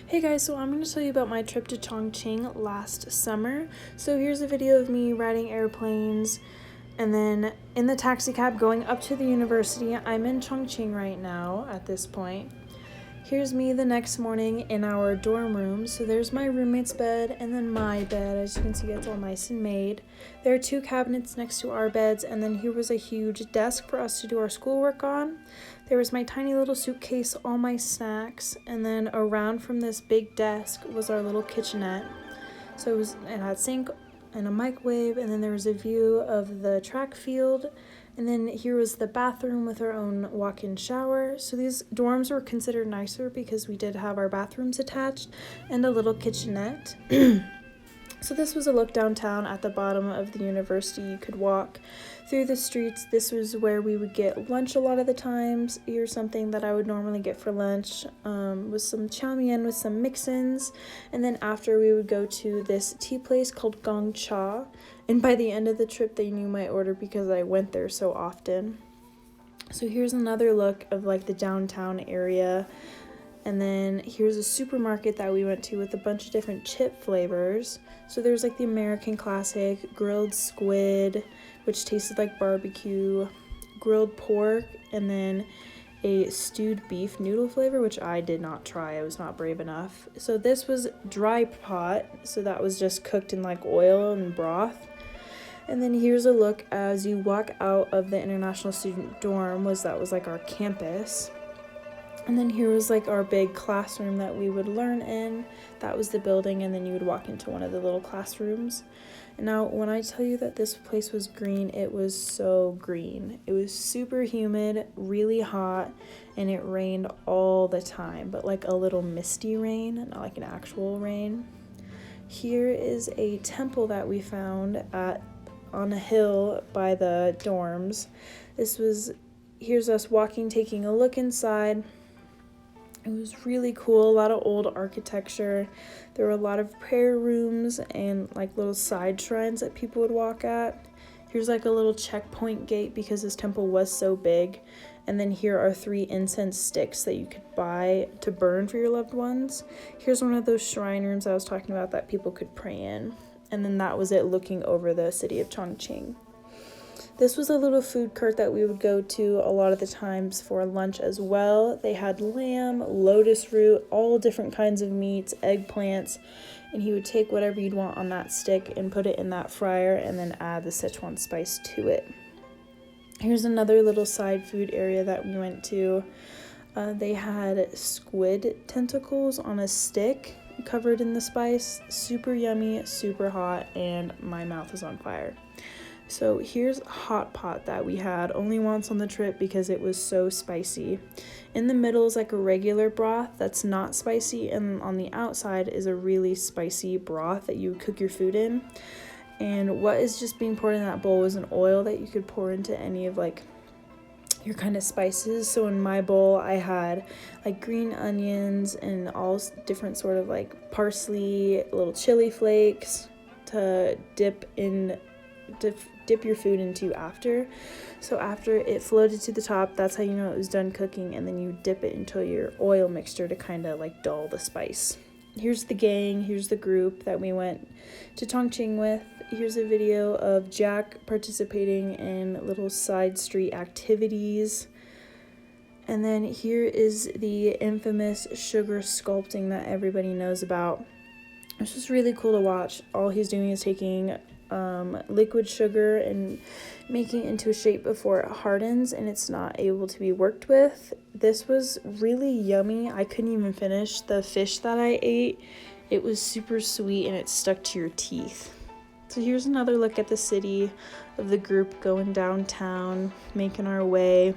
Hey guys, so I'm going to tell you about my trip to Chongqing last summer. So here's a video of me riding airplanes and then in the taxi cab going up to the university. I'm in Chongqing right now at this point. Here's me the next morning in our dorm room. So there's my roommate's bed and then my bed. As you can see, it's all nice and made. There are two cabinets next to our beds, and then here was a huge desk for us to do our schoolwork on. There was my tiny little suitcase, all my snacks, and then around from this big desk was our little kitchenette. So it had a sink and a microwave, and then there was a view of the track field. And then here was the bathroom with our own walk-in shower. So these dorms were considered nicer because we did have our bathrooms attached and a little kitchenette. So this was a look downtown at the bottom of the university. You could walk through the streets. This was where we would get lunch a lot of the times. Here's something that I would normally get for lunch, was some chow mein with some mix-ins. And then after, we would go to this tea place called Gong Cha. And by the end of the trip, they knew my order because I went there so often. So here's another look of like the downtown area. And then here's a supermarket that we went to with a bunch of different chip flavors. So there's like the American classic, grilled squid, which tasted like barbecue, grilled pork, and then a stewed beef noodle flavor, which I did not try. I was not brave enough. So this was dry pot. So that was just cooked in like oil and broth. And then here's a look as you walk out of the international student dorm. That was like our campus. And then here was like our big classroom that we would learn in. That was the building, and then you would walk into one of the little classrooms. And now when I tell you that this place was green, it was so green. It was super humid, really hot, and it rained all the time, but like a little misty rain, not like an actual rain. Here is a temple that we found on a hill by the dorms. Here's us walking, taking a look inside. It was really cool, a lot of old architecture. There were a lot of prayer rooms and like little side shrines that people would walk at. Here's like a little checkpoint gate because this temple was so big. And then here are 3 incense sticks that you could buy to burn for your loved ones. Here's one of those shrine rooms I was talking about that people could pray in. And then that was it, looking over the city of Chongqing. This was a little food court that we would go to a lot of the times for lunch as well. They had lamb, lotus root, all different kinds of meats, eggplants, and he would take whatever you'd want on that stick and put it in that fryer and then add the Sichuan spice to it. Here's another little side food area that we went to. They had squid tentacles on a stick covered in the spice. Super yummy, super hot, and my mouth was on fire. So here's hot pot that we had only once on the trip because it was so spicy. In the middle is like a regular broth that's not spicy, and on the outside is a really spicy broth that you cook your food in. And what is just being poured in that bowl was an oil that you could pour into any of like your kind of spices. So in my bowl I had like green onions and all different sort of like parsley, little chili flakes to dip your food into after. So after it floated to the top, that's how you know it was done cooking, and then you dip it into your oil mixture to kind of like dull the spice. Here's the gang, here's the group that we went to Chongqing with. Here's a video of Jack participating in little side street activities. And then here is the infamous sugar sculpting that everybody knows about. This was really cool to watch. All he's doing is taking liquid sugar and making it into a shape before it hardens and it's not able to be worked with. This was really yummy. I couldn't even finish the fish that I ate. It was super sweet and it stuck to your teeth. So here's another look at the city of the group going downtown, making our way.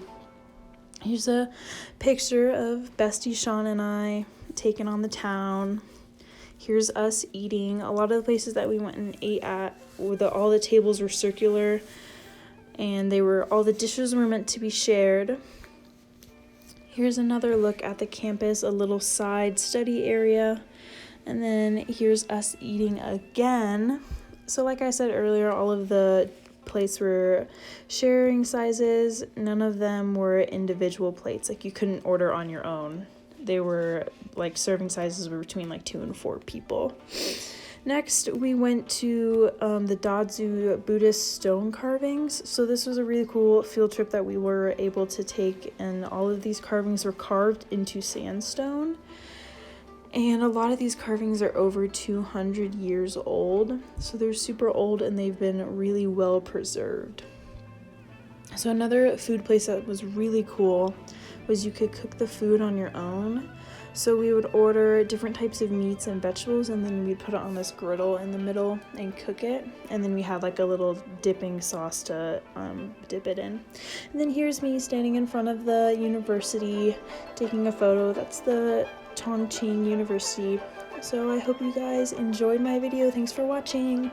Here's a picture of Bestie Sean and I taking on the town. Here's us eating. A lot of the places that we went and ate at, all the tables were circular, and all the dishes were meant to be shared. Here's another look at the campus, a little side study area, and then here's us eating again. So like I said earlier, all of the plates were sharing sizes. None of them were individual plates, like you couldn't order on your own. they were like serving sizes were between like 2 and 4 people. Next, we went to the Dodzu Buddhist stone carvings. So this was a really cool field trip that we were able to take, and all of these carvings were carved into sandstone. And a lot of these carvings are over 200 years old. So they're super old and they've been really well preserved. So another food place that was really cool was you could cook the food on your own. So we would order different types of meats and vegetables, and then we'd put it on this griddle in the middle and cook it. And then we had like a little dipping sauce to dip it in. And then here's me standing in front of the university taking a photo. That's the Chongqing University. So I hope you guys enjoyed my video. Thanks for watching.